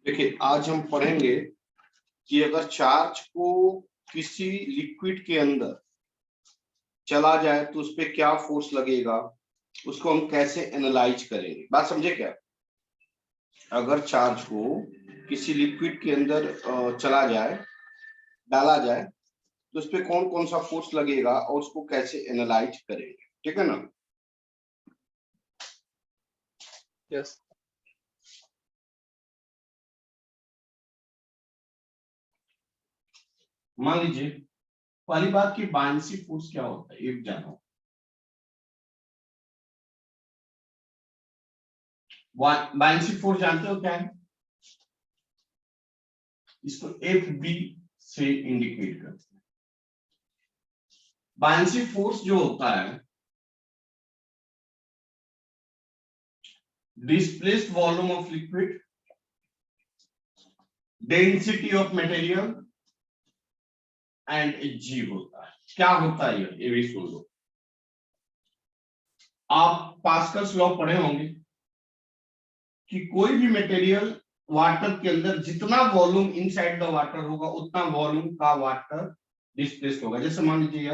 देखिए आज हम पढ़ेंगे कि अगर चार्ज को किसी लिक्विड के अंदर चला जाए तो उस पर क्या फोर्स लगेगा, उसको हम कैसे एनालाइज करेंगे। बात समझे क्या? अगर चार्ज को किसी लिक्विड के अंदर चला जाए, डाला जाए, तो उस पर कौन कौन सा फोर्स लगेगा और उसको कैसे एनालाइज करेंगे। ठीक है ना? यस। मान लीजिए पहली बात की बायनेंसी फोर्स क्या होता है, ये जानो। बायनेंसी फोर्स जानते हो क्या है? इसको एफ बी से इंडिकेट करते हैं। बायनेंसी फोर्स जो होता है, displaced volume of liquid, density of material and g होता है। क्या होता है ये भी सुन लो। आप पास्कल्स लॉ पढ़े होंगे कि कोई भी मटेरियल वाटर के अंदर जितना वॉल्यूम इनसाइड द वाटर होगा उतना वॉल्यूम का वाटर डिस्प्लेस्ड होगा। जैसे मान लीजिए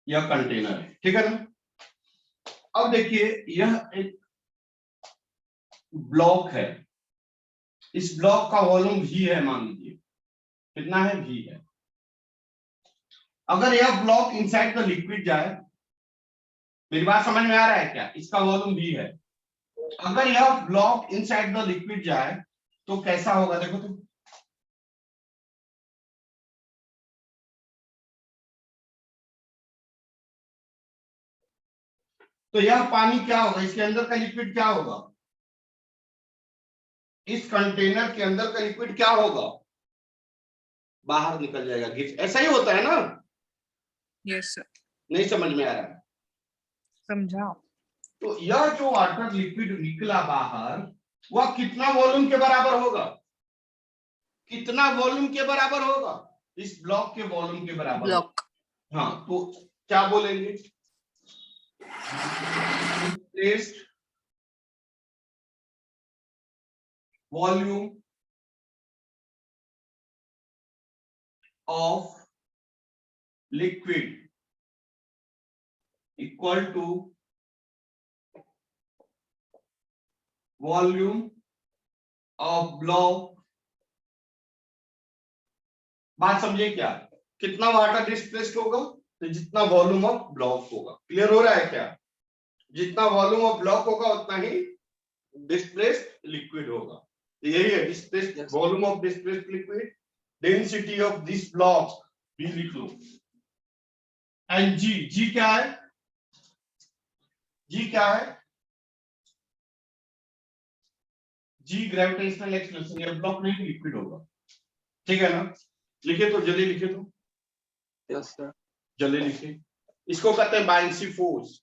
यह कंटेनर है, ठीक है ना? अब देखिए यह एक ब्लॉक है, इस ब्लॉक का वॉल्यूम भी है, मान लीजिए कितना है, भी है। अगर यह ब्लॉक इनसाइड द लिक्विड जाए, मेरी बात समझ में आ रहा है क्या? इसका वॉल्यूम भी है। अगर यह ब्लॉक इनसाइड द लिक्विड जाए तो कैसा होगा, देखो तो यह पानी क्या होगा, इसके अंदर का लिक्विड क्या होगा, इस कंटेनर के अंदर का लिक्विड क्या होगा, बाहर निकल जाएगा, गिर। ऐसा ही होता है ना? Yes sir. नहीं समझ में आ रहा है? समझाओ। तो यह जो वाटर लिक्विड निकला बाहर, वह कितना वॉल्यूम के बराबर होगा? कितना वॉल्यूम के बराबर होगा? इस ब्लॉक के वॉल्यूम के बराबर। ब्लॉक। हाँ, तो क्या बोलेंगे? Displaced volume of liquid equal to volume of block. बात समझिए क्या? कितना वाटर डिस्प्लेस्ड होगा तो जितना वॉल्यूम ऑफ ब्लॉक होगा। क्लियर हो रहा है क्या? जितना वॉल्यूम ऑफ ब्लॉक होगा उतना ही डिस्प्लेस्ड लिक्विड होगा। तो यही है displaced volume of displaced liquid, density of this block, भी लिख लो। एंड जी, जी क्या है? जी क्या है? जी ग्रेविटेशनल एक्सलेशन। ये ब्लॉक नहीं लिक्विड होगा, ठीक है ना? लिखे तो जल्दी लिखे तो। Yes sir. जल्दी लिखे। इसको कहते हैं बायनेंसी फोर्स।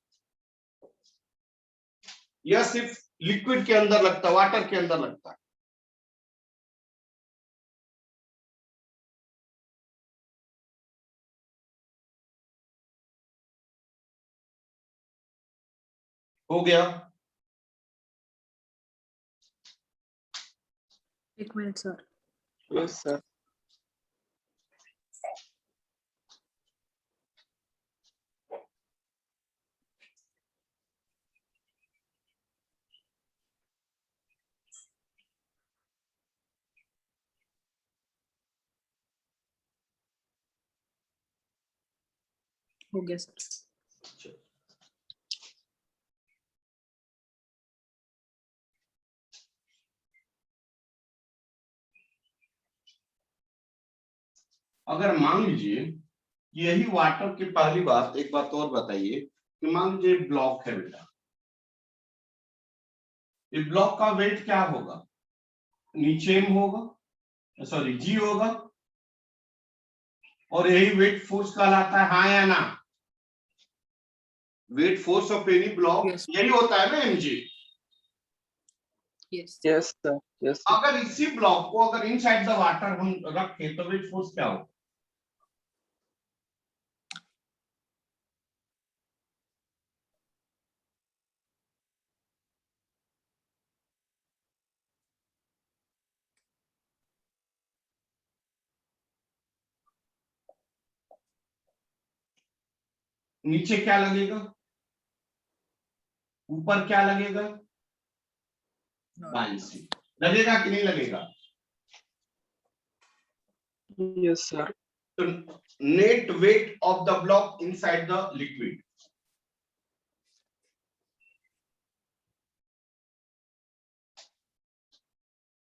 यह सिर्फ लिक्विड के अंदर लगता है, वाटर के अंदर लगता है। हो गया? एक मिनट सर। Yes sir. हो गया सर। अगर मान लीजिए यही वाटर की पहली बात, एक बात और बताइए कि मान लीजिए ब्लॉक है बेटा, इस ब्लॉक का वेट क्या होगा? नीचे में होगा, सॉरी जी होगा, और यही वेट फोर्स कहलाता है, हाँ या ना? Weight force of any block Yes. यही होता है ना, MG. Yes. Yes sir. Yes. अगर इसी ब्लॉक को अगर इनसाइड द वाटर हम रखें तो वेट फोर्स क्या होगा? नीचे क्या लगेगा, ऊपर क्या लगेगा, बाइंसी लगेगा कि नहीं लगेगा? Yes, sir. तो net weight of the block inside the liquid,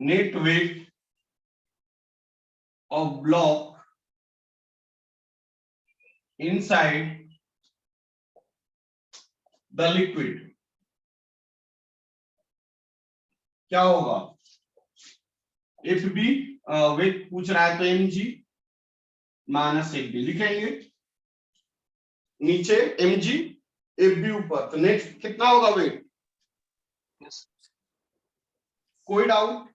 net weight of block inside the liquid क्या होगा? एफ बी वेट पूछ रहा है तो एम जी माइनस एफ बी लिखेंगे, नीचे एम जी एफ बी ऊपर, तो नेक्स्ट कितना होगा वेट? Yes. कोई doubt?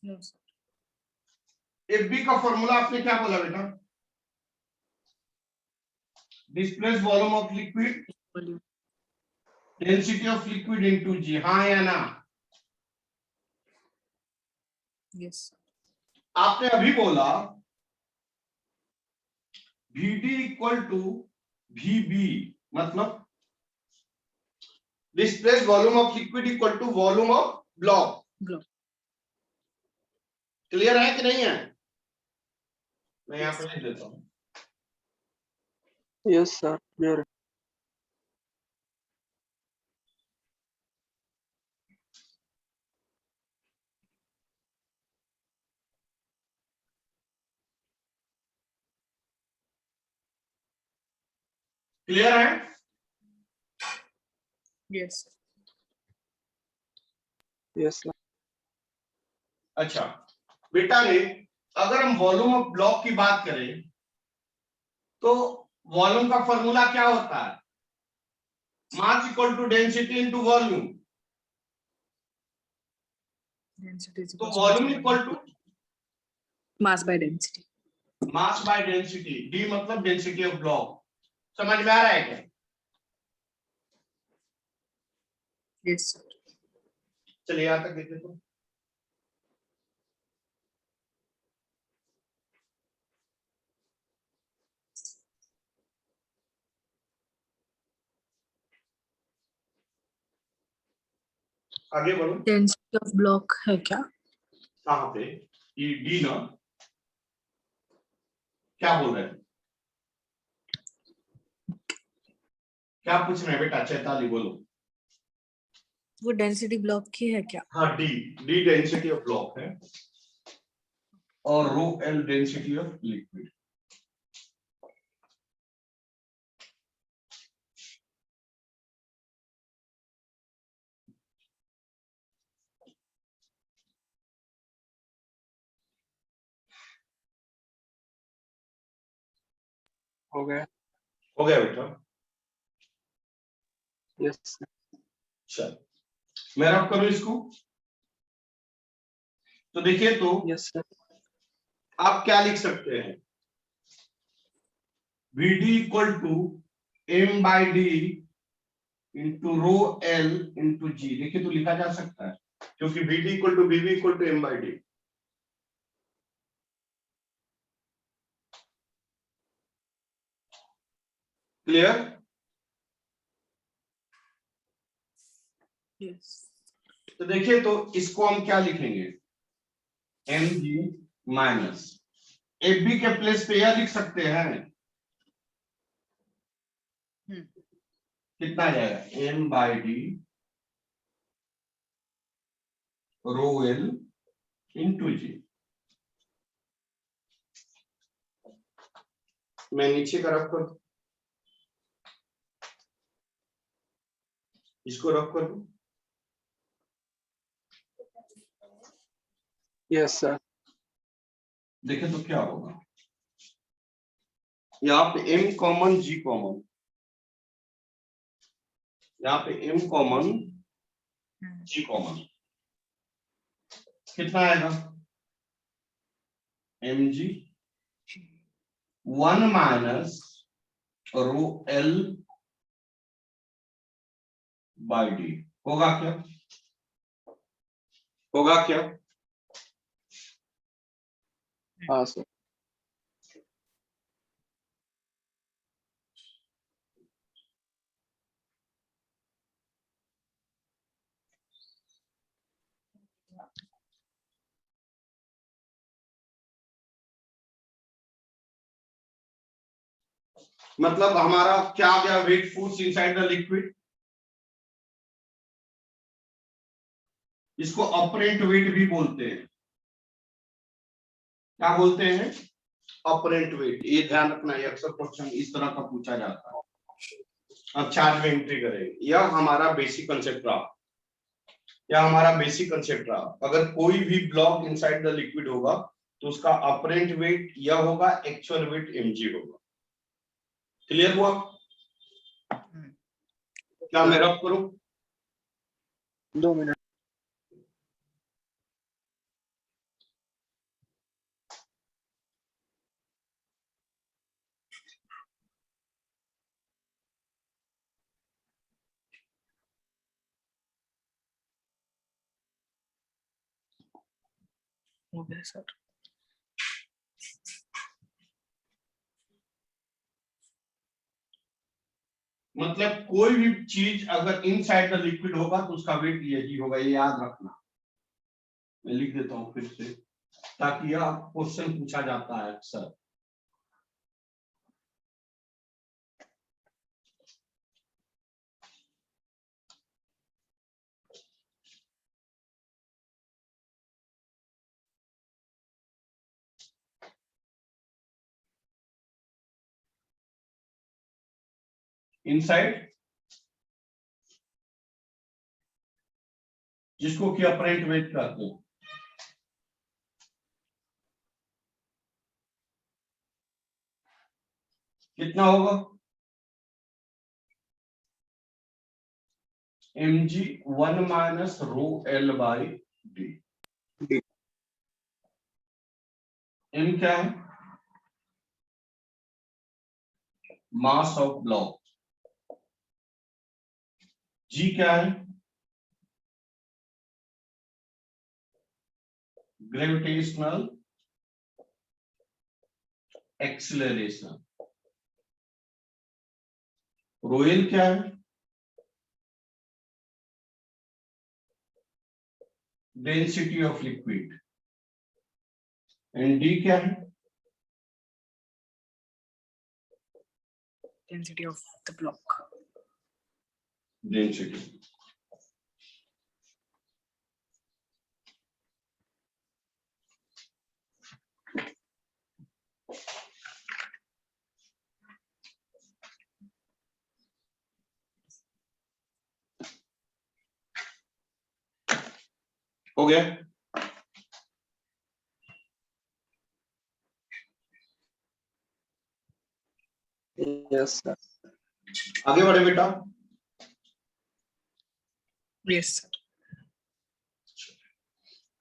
No, sir. F B का फॉर्मूला आपने क्या बोला बेटा? Displace volume of liquid Volume. Density of liquid into g, हाँ या ना? Yes. sir. आपने अभी बोला VD इक्वल टू VB, मतलब displace volume of liquid equal to volume of block. Block. Clear है कि नहीं है? मैं यहाँ Yes. पे लिख देता हूँ। Yes, sir. Clear. क्लियर है? Yes. sir. Yes, sir. अच्छा बेटा ने अगर हम वॉल्यूम ऑफ ब्लॉक की बात करें तो वॉल्यूम का फॉर्मूला क्या होता है? Mass equal to density into volume. Density is तो equals to volume equal to mass by density. Mass by density, D मतलब डेंसिटी ऑफ ब्लॉक। समझ में आ रहा है क्या? Yes. sir. चलिए यहां तक देखे तो आगे बढ़ो। Density of block है क्या? कहां पे? ये डी ना, क्या बोल रहे हैं? क्या पूछ रहे हैं बेटा? चैताली बोलो। वो डेंसिटी ब्लॉक की है क्या? हाँ D, D density of block है और rho L density of liquid. हो गया। हो गया बेटा? Yes, sir. चल मैं रब करूं इसको, तो देखिए तो Yes, sir. आप क्या लिख सकते हैं? VD equal to m by d into rho l into g. देखिए तो लिखा जा सकता है क्योंकि VD equal to BB equal to m by d. Clear? Yes. तो देखिए तो इसको हम क्या लिखेंगे? एम जी माइनस एफ बी के प्लेस पे यह लिख सकते हैं, कितना आ जाएगा? M by d rho l into g. मैं नीचे का रख कर इसको रख कर दूं। Yes, sir. देखें तो क्या होगा? यहाँ पे m कॉमन g कॉमन, यहाँ पे m कॉमन g कॉमन, कितना आएगा? mg 1 minus rho L by D. होगा क्या? होगा क्या? हाँ, sir. मतलब हमारा क्या आ गया, weight force inside the liquid, इसको अपरेंट वेट भी बोलते हैं। क्या बोलते हैं? Apparent wait. ये ध्यान रखना, ये अक्सर क्वेश्चन इस तरह का पूछा जाता है। अब चार्ट में एंट्री करेंगे। यह हमारा बेसिक कंसेप्ट रहा, अगर कोई भी ब्लॉक इनसाइड द लिक्विड होगा तो उसका अपरेंट वेट यह होगा, एक्चुअल वेट mg होगा। क्लियर हुआ? क्या मैं रब करूं? 2 मिनट। हो गया सर। मतलब कोई भी चीज अगर इनसाइड द लिक्विड होगा तो उसका वेट यही होगा, ये याद रखना। मैं लिख देता हूं फिर से, ताकि यह क्वेश्चन पूछा जाता है अक्सर। इनसाइड, जिसको कि अपरेंट वेट कहते हैं, कितना होगा? mg 1 minus rho L by D. m क्या है? Mass of block. g क्या है? Gravitational acceleration. रोएल क्या है? Density of liquid. And D क्या है? Density of the block. Density. हो गया? Yes sir. आगे बढ़े बेटा। Yes sir.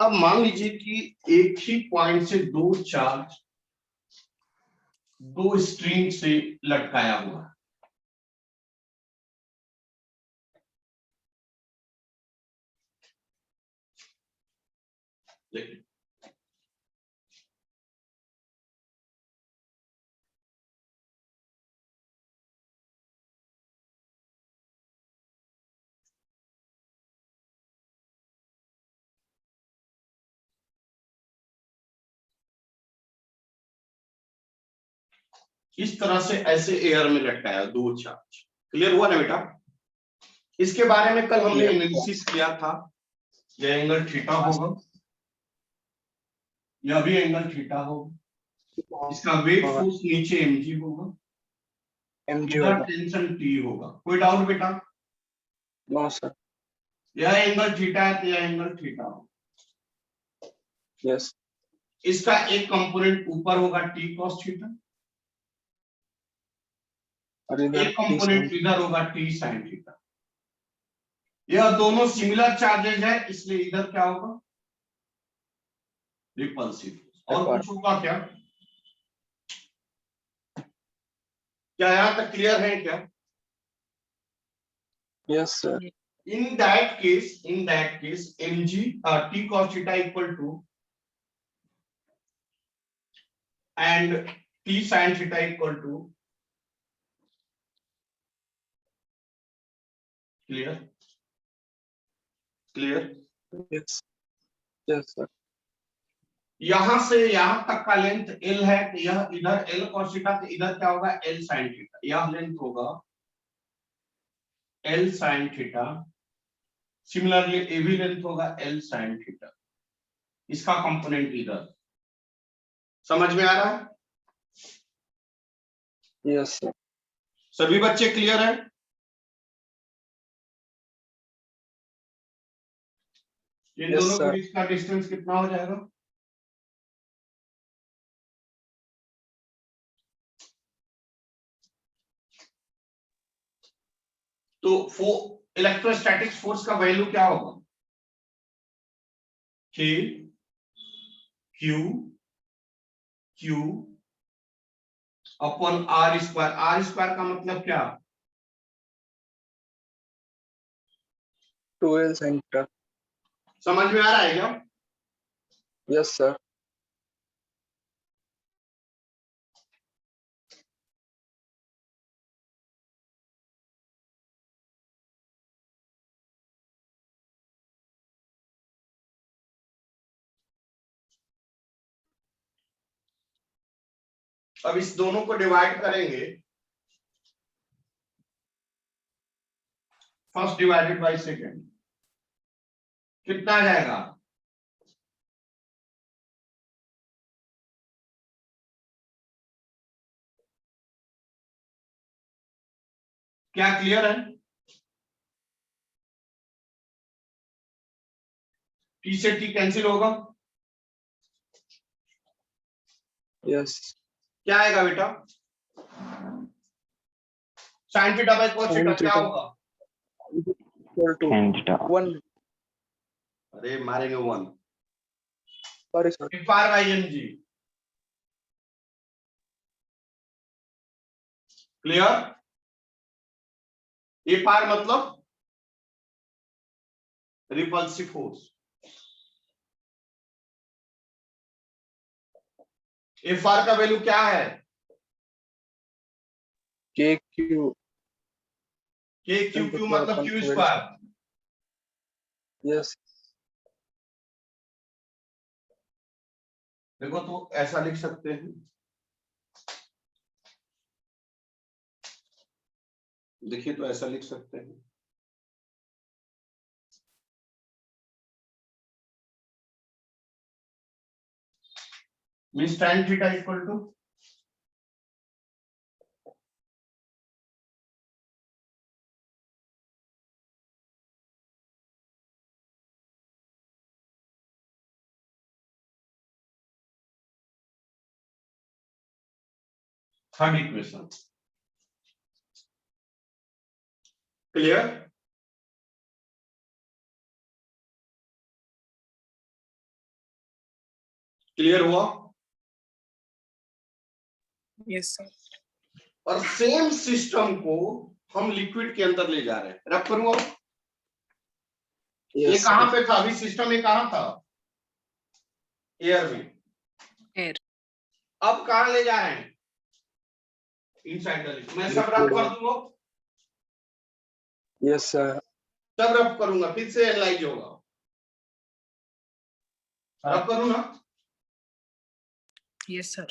अब मान लीजिए कि एक ही पॉइंट से दो चार्ज दो स्ट्रिंग से लटकाया हुआ है। देखिए, इस तरह से ऐसे एयर में लटकाया दो चार्ज। क्लियर हुआ ना बेटा? इसके बारे में कल हमने एनालिसिस किया था। यह एंगल थीटा होगा, यह भी एंगल थीटा होगा, इसका वेट फोर्स नीचे mg होगा, mg इधर होगा। टेंशन T होगा। कोई डाउट बेटा? No sir. यह एंगल थीटा है तो यह एंगल थीटा होगा। यस। इसका एक कंपोनेंट ऊपर होगा T cos थीटा, और इधर एक कंपोनेंट इधर होगा T sin थीटा। यह दोनों सिमिलर चार्जेज है, इसलिए इधर क्या होगा? रिपल्सिव। और कुछ होगा क्या? क्या यहां तक क्लियर है क्या? Yes sir. In that case, mg T cos theta equal to and T sin theta equal to, clear? Yes. Yes sir. यहां से यहां तक का लेंथ L है, तो यह इधर L cos थीटा, तो इधर क्या होगा L sin थीटा, यह लेंथ होगा L sin थीटा। सिमिलरली ये भी लेंथ होगा L sin थीटा, इसका कंपोनेंट इधर। समझ में आ रहा है? Yes sir. सभी बच्चे क्लियर है? इन Yes, दोनों के sir. बीच का डिस्टेंस कितना हो जाएगा? तो इलेक्ट्रोस्टैटिक फोर्स का वैल्यू क्या होगा? K Q Q upon R square. R square का मतलब क्या? 2L sin theta. समझ में आ रहा है क्या? Yes, sir. अब इस दोनों को डिवाइड करेंगे, फर्स्ट डिवाइडेड बाय सेकेंड, कितना आ जाएगा? क्या क्लियर है? T से T कैंसिल होगा, Yes. क्या आएगा बेटा? sin theta by cos Sin theta क्या theta. होगा? Equal to Sin theta. 1. अरे मारेंगे 1 Sorry, sir. पार बाय mg। क्लियर? ए पार मतलब रिपल्सिव फोर्स, एफ आर का वैल्यू क्या है? KQ. के क्यू क्यू मतलब क्यू स्क्वायर। Yes. देखो तो ऐसा लिख सकते हैं, देखिए तो ऐसा लिख सकते हैं, means tan theta equal to third equation. Clear? Clear हुआ? Yes, sir. और सेम सिस्टम को हम लिक्विड के अंदर ले जा रहे हैं। रब करूंगा, ये Yes, कहां sir. पे था? अभी सिस्टम ये कहां था? एयर में। Air. अब कहां ले जा रहे हैं? Inside the liquid. मैं सब रब कर दूंगा, Yes, sir. सब रब करूंगा, फिर से एनालाइज होगा। रब करूं ना? Yes, sir.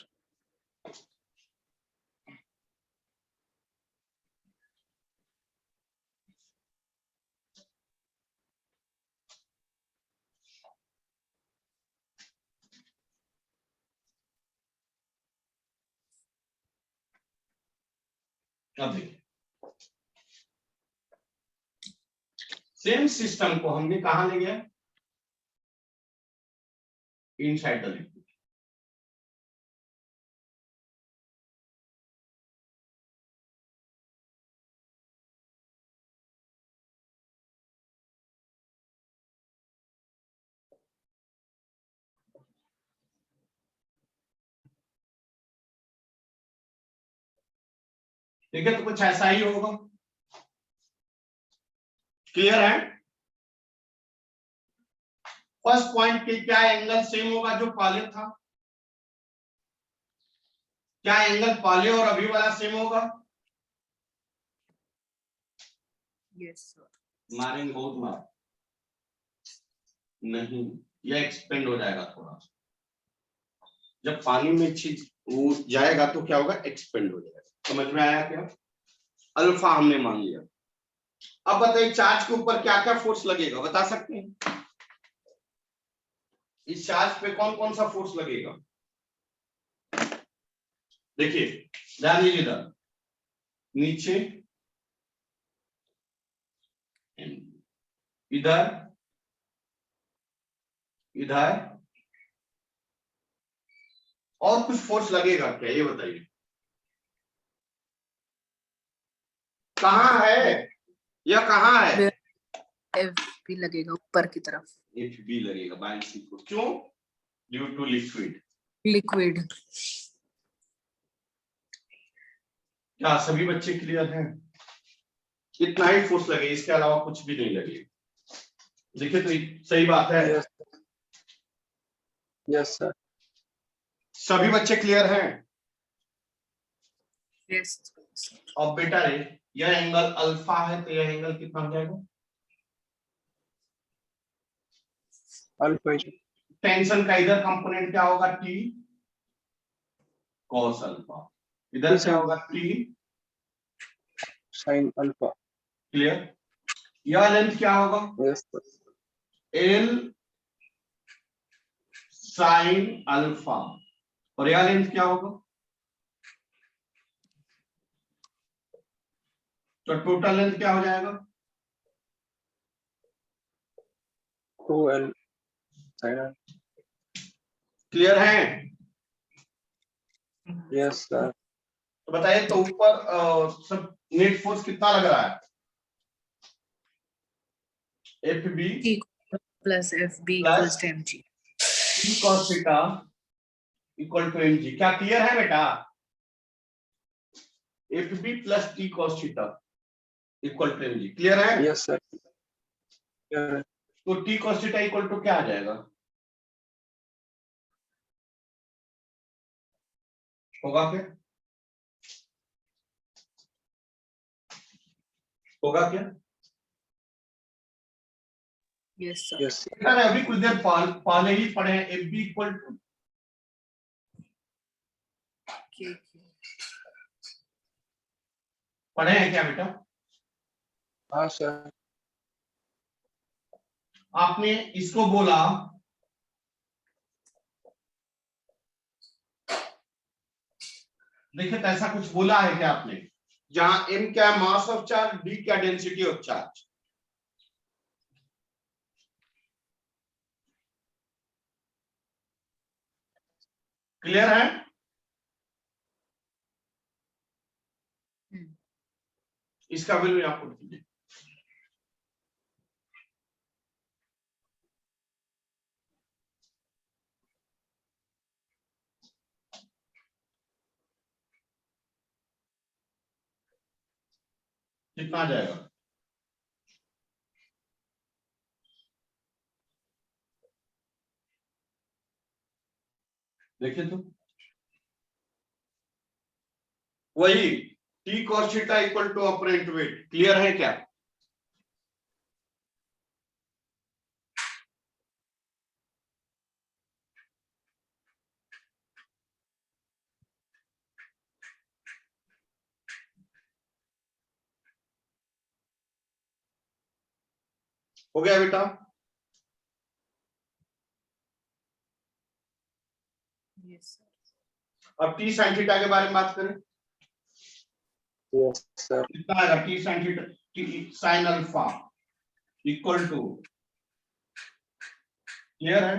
अब देखिए, सेम सिस्टम को हमने कहां ले गया? Inside the liquid. ठीक है, तो कुछ ऐसा ही होगा। क्लियर है? फर्स्ट पॉइंट के क्या एंगल सेम होगा जो पहले था? क्या एंगल पहले और अभी वाला सेम होगा? Yes, sir. मारेंगे बहुत मार नहीं, यह एक्सपेंड हो जाएगा थोड़ा सा। जब पानी में चीज वो जाएगा तो क्या होगा, एक्सपेंड हो जाएगा। समझ में आया क्या? अल्फा हमने मान लिया। अब बताइए चार्ज के ऊपर क्या क्या फोर्स लगेगा, बता सकते हैं? इस चार्ज पे कौन कौन सा फोर्स लगेगा? देखिए ध्यान दीजिए, इधर नीचे, इधर, इधर, और कुछ फोर्स लगेगा क्या, ये बताइए? कहाँ है, यह कहाँ है? एफ भी लगेगा ऊपर की तरफ। एफ बी लगेगा बाय सी को, क्यों? Due to liquid. लिक्विड। क्या सभी बच्चे क्लियर हैं? इतना ही फोर्स लगे, इसके अलावा कुछ भी नहीं लगे। देखिए तो सही बात है। Yes. Yes, sir. सभी बच्चे क्लियर हैं? यस। अब बेटा रे, यह एंगल अल्फा है तो यह एंगल कितना हो जाएगा? Alpha. टेंशन का इधर कंपोनेंट क्या होगा, टी कॉस अल्फा। इधर क्या होगा, टी Sin alpha. क्लियर? यह लेंथ क्या होगा, Yes, sir. L sine alpha. और यह लेंथ क्या होगा? तो टोटल लेंथ क्या हो जाएगा? 2L sin alpha. क्लियर है? Yes, sir. तो बताइए तो ऊपर सब नेट फोर्स कितना लग रहा है? F B T plus F B plus equals to M G. T cos theta equal to M G. क्या क्लियर है बेटा? F B plus T cos theta equal to M G, clear है? Yes, sir. Yeah. तो T cos theta equal to क्या आ जाएगा? होगा क्या? होगा क्या? Yes sir. Yes. बेटा ने अभी कुछ देर पहले ही पढ़े हैं, एफ बी इक्वल टू पढ़े हैं क्या बेटा? हाँ sir. आपने इसको बोला देखिए तो ऐसा कुछ बोला है क्या आपने, जहां एम क्या है मास ऑफ चार्ज, डी क्या डेंसिटी ऑफ चार्ज? क्लियर है? इसका वैल्यू आप पुट कीजिए। कितना आ जाएगा? देखिए तो वही T cos theta equal to apparent weight. Clear है क्या? हो गया बेटा? यस अब टी साइन थीटा के बारे में बात करें। Yes, sir. कितना आएगा T sine theta, T sine alpha equal to, clear है?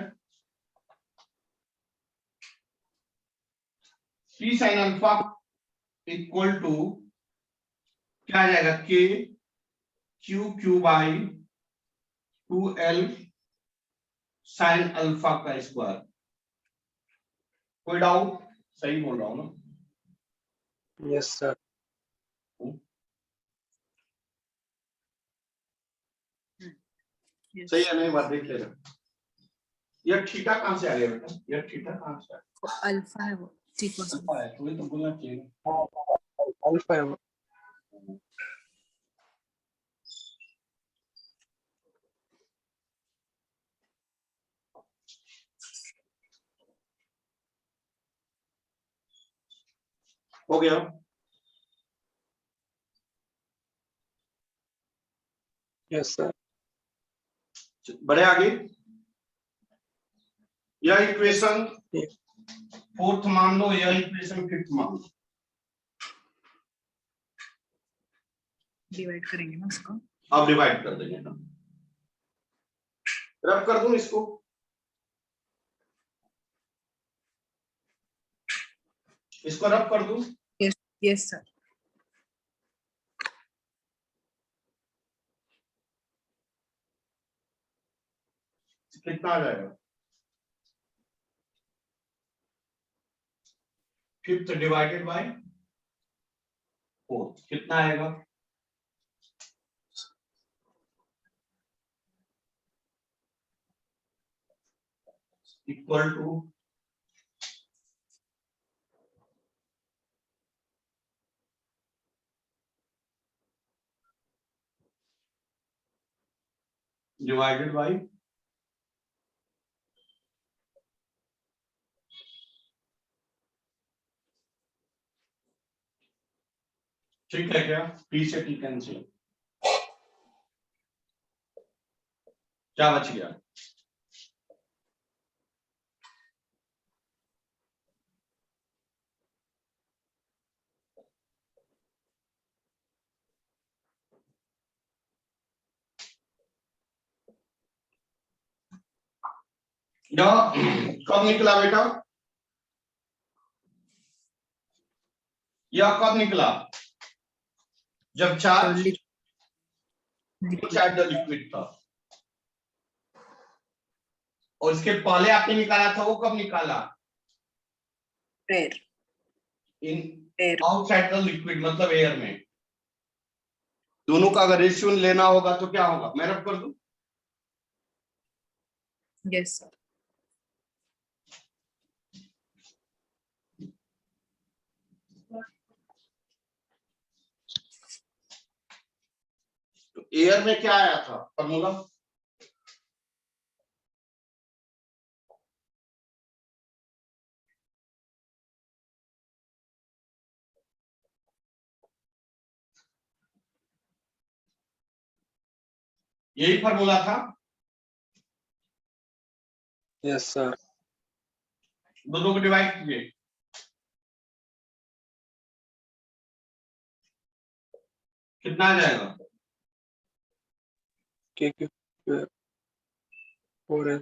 T sine alpha equal to क्या आ जाएगा, k q q by 2L sine alpha का स्क्वायर। कोई डाउट? सही बोल रहा हूं ना? Yes, sir. सही है नहीं? बात देख लेना। यह थीटा कहां से आ गया बेटा? यह थीटा कहां से आ गया? अल्फा है वो। टी कॉस अल्फा है, तो ये तो बोलना चाहिए। Alpha. हो गया। Yes, sir. बढ़े आगे। यह इक्वेशन Yeah. फोर्थ मान लो, यह इक्वेशन फिफ्थ मान लो। डिवाइड करेंगे ना इसको। अब डिवाइड कर देंगे ना, रब कर दूं इसको। इसको रब कर दूं। Yes sir. कितना आ जाएगा? फिफ्थ डिवाइडेड बाय फोर्थ कितना आएगा? इक्वल टू डिवाइडेड बाय ठीक है क्या? टी से टी कैंसिल, क्या बच गया? यह कब निकला बेटा? यह कब निकला? जब चार्ज लिक्विड था। और इसके पहले आपने निकाला था, वो कब निकाला? Air in outside the liquid, मतलब एयर में। दोनों का अगर रेशियो लेना होगा तो क्या होगा? मैं रब कर दूं। Yes sir. तो एयर में क्या आया था फॉर्मूला? यही फॉर्मूला था। Yes, sir. दोनों को डिवाइड कीजिए। कितना आ जाएगा? K cube 4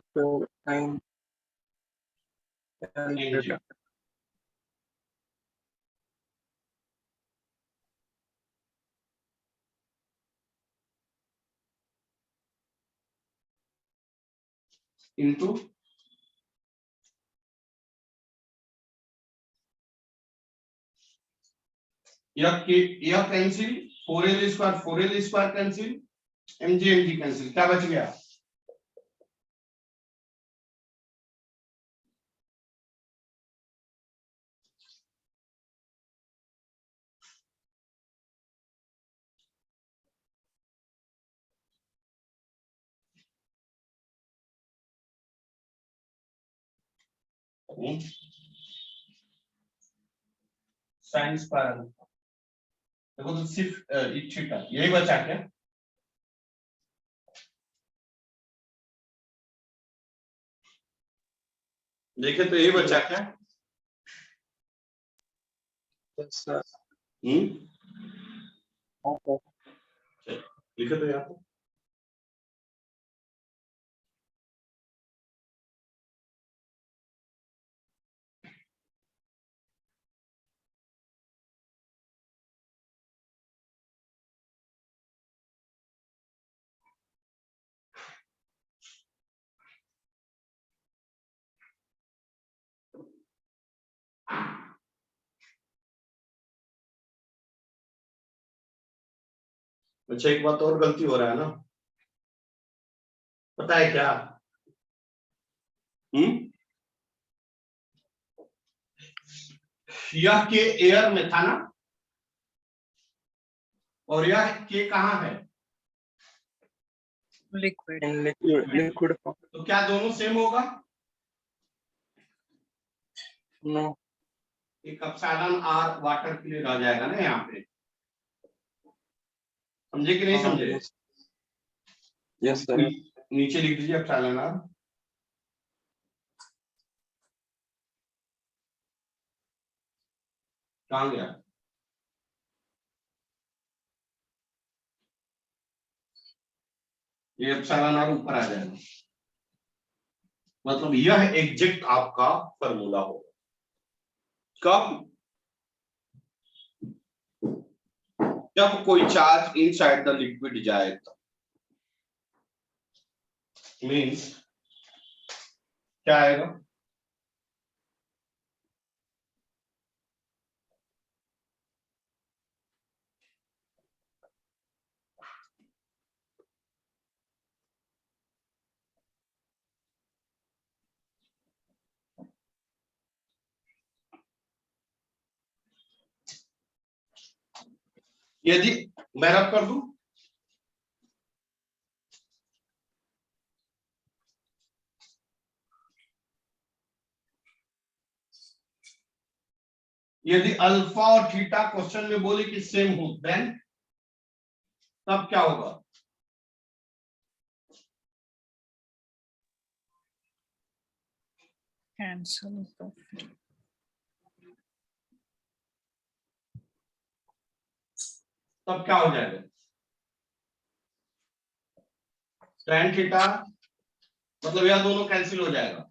9 L NG। beta. Into यह cancel, 4L square cancel, mg cancel, क्या बच गया? Sine square. देखो तो सिर्फ थीटा यही बचा क्या? देखे तो यही बचा क्या? Yes, sir. हम्म, Okay. लिखे तो यहाँ पे। अच्छा, एक बात और गलती हो रहा है ना, पता है क्या? यह के एयर में था ना, और यह के कहाँ है? लिक्विड। In liquid form. तो क्या दोनों सेम होगा? No. दोनों सेम होगा। No. एक एप्सिलॉन आर वाटर के लिए रह जाएगा ना यहाँ पे, समझे कि नहीं समझे? Yes, sir. नीचे लिख दीजिए एप्सिलॉन आर। कहाँ गया? ये एप्सिलॉन आर ऊपर आ जाएगा, मतलब यह एग्जैक्ट आपका फॉर्मूला होगा। कब? जब कोई चार्ज इनसाइड द लिक्विड जाएगा, मीन्स क्या आएगा? यदि मैं रब कर दूं, यदि अल्फा और थीटा क्वेश्चन में बोले कि सेम हो, देन तब क्या होगा? कैंसल। तब क्या हो जाएगा? tan थीटा मतलब यह दोनों कैंसिल हो जाएगा,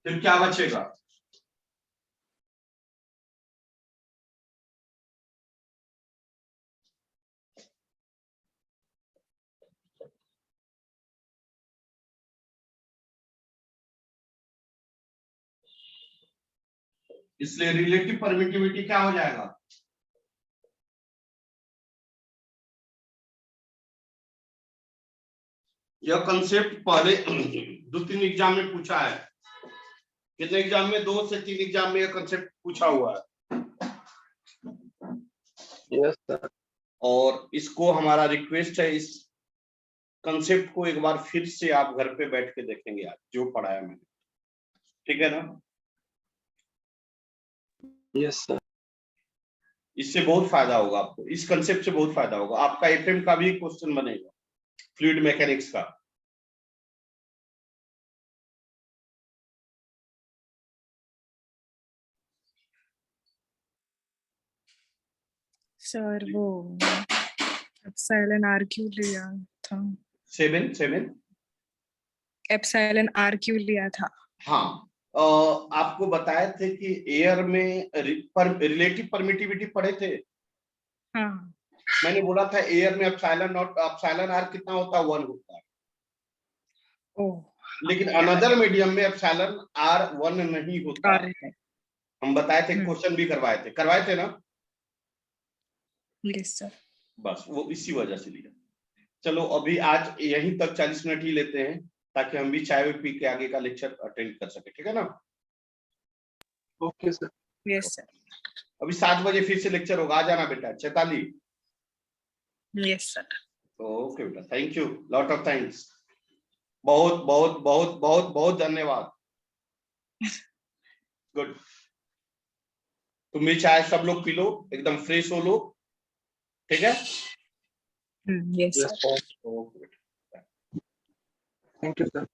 फिर क्या बचेगा? इसलिए रिलेटिव परमिटिविटी क्या हो जाएगा? यह कंसेप्ट पहले 2-3 एग्जाम में पूछा है। कितने एग्जाम में? 2 से 3 एग्जाम में यह कंसेप्ट पूछा हुआ है। Yes, sir. और इसको हमारा रिक्वेस्ट है, इस कंसेप्ट को एक बार फिर से आप घर पे बैठ के देखेंगे आज जो पढ़ाया मैंने, ठीक है ना? Yes, sir. इससे बहुत फायदा होगा आपको, इस कंसेप्ट से बहुत फायदा होगा। आपका एफएम का भी क्वेश्चन बनेगा, फ्लूइड मैकेनिक्स का। सर वो एप्सिलॉन आर क्यू लिया था। 7 एप्सिलॉन आर क्यू लिया था। हाँ, आपको बताए थे कि एयर में रिलेटिव परमिटिविटी पढ़े थे। हाँ। मैंने बोला था एयर में एप्सिलॉन नॉट एप्सिलॉन आर कितना होता है? 1 होता है। ओह, लेकिन अनदर मीडियम में एप्सिलॉन आर 1 नहीं होता। हम बताए थे, क्वेश्चन भी करवाए थे ना? Yes sir. बस वो इसी वजह से लिया। चलो अभी आज यहीं तक 40 मिनट ही लेते हैं, ताकि हम भी चाय पी के आगे का लेक्चर अटेंड कर सके, ठीक है ना? Okay, sir. Yes sir. अभी 7 बजे फिर से लेक्चर होगा, आ जाना बेटा। चैताली। Yes sir. ओके बेटा, thank you, lot of thanks, बहुत बहुत बहुत बहुत बहुत धन्यवाद। गुड। तुम भी चाय सब लोग पी लो, एकदम फ्रेश हो लो, ठीक है? Yes Yes, sir. sir. Okay. Thank you, sir.